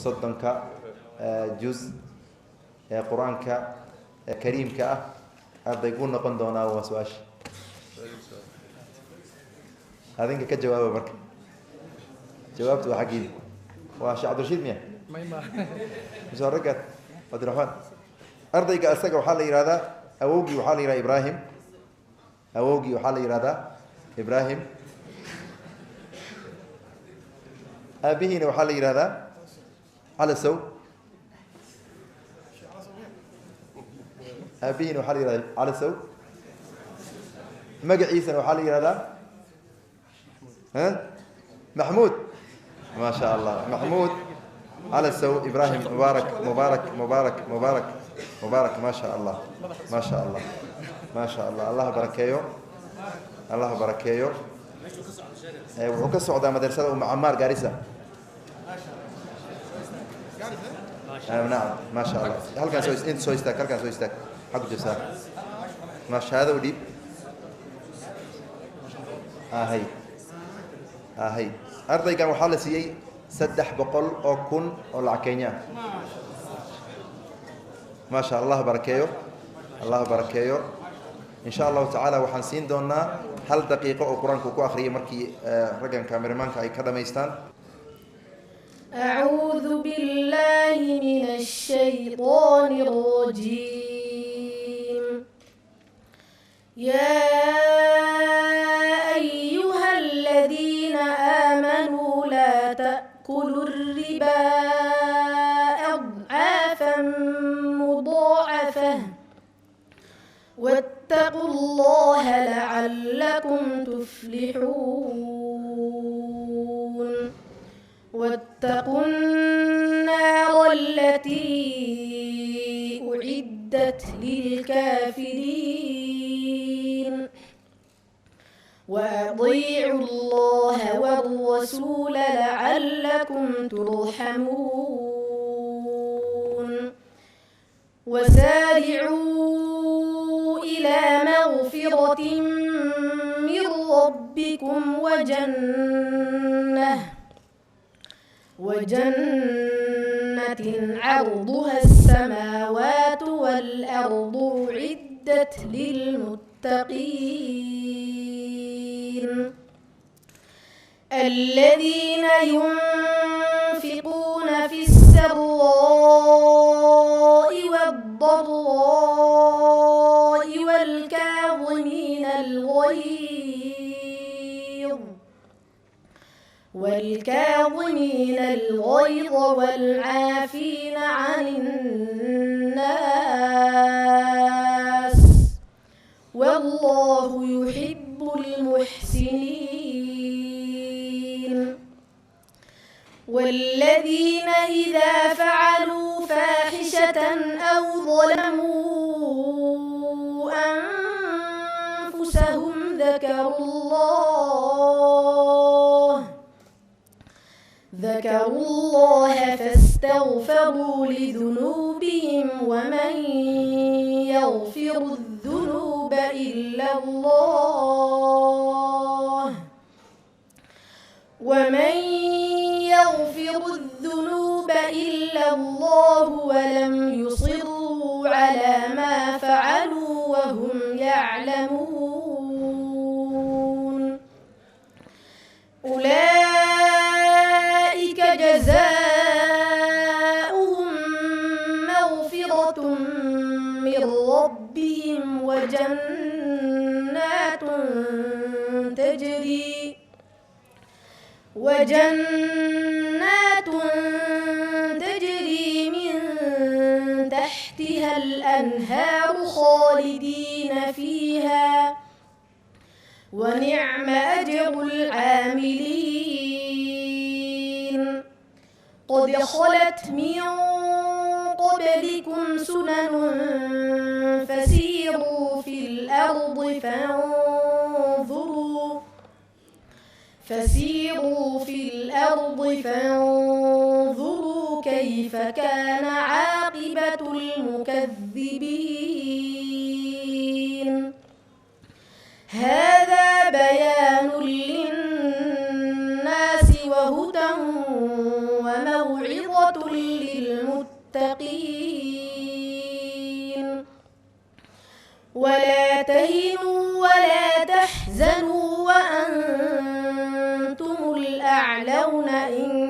صدنك جزء قرآنك كريمك هذا يقول نقول دونا وسواش هذا كجواب برك جوابته حقيقي واش عبد الرشيد مياه مشاركة عبد الرحمن أرضيك أسرق وحال إرادة أوجي وحال إرادة إبراهيم أوجي وحال إرادة إبراهيم أبيه وحال إرادة على سو أبيه وحال إرادة على سو مجا عيسى وحال إرادة ها محمود ما شاء الله محمود على السو إبراهيم مبارك مبارك مبارك مبارك مبارك ما شاء الله ما شاء الله ما شاء الله الله بركيه الله بركيه وكسر عدا مدرسة أم عمار جارسة نعم ما شاء الله هل كان سويس أنت سويستك هل كان سويستك حق جسار ما شاء هذا وديب هاي هاي أرضي كان محل سيء سدح بقول أو كن أو العكينيا ما شاء الله بركيه الله بركيه إن شاء الله تعالى وحنسين دونا هل دقيقة أو قرآن كوكو آخرية مركي رجع كاميرمان كأي كذا ميستان أعوذ بالله من الشيطان الرجيم يا أيها الذين آمنوا لا تأكلوا الربا أضعافا مضاعفة واتقوا الله لعلكم تفلحون واتقوا النار التي أعدت للكافرين وأطيعوا الله والرسول لعلكم ترحمون وسارعوا إلى مغفرة من ربكم وجنة عرضها السماوات والأرض أعدت للمتقين الذين ينفقون في السراء والضراء والكاظمين الغيظ والعافين عن الناس والله يحب المحسنين والذين إذا فعلوا فاحشة أو ظلموا أنفسهم ذكروا الله فاستغفروا لذنوبهم ومن يغفر الذنوب إلا الله ولم يصروا على ما فعلوا وهم يعلمون أولئك جزاؤهم مغفرة من ربهم وجنات تجري من تحتها الأنهار خالدين فيها ونعم أجر العاملين قد خلت من قبلكم سنن فسيروا في الأرض فانظروا كيف كان عاقبة المكذبين هذا بيان للناس وهدى وموعظة المتقين ولا تهنوا ولا تحزنوا وأنتم الأعلون إن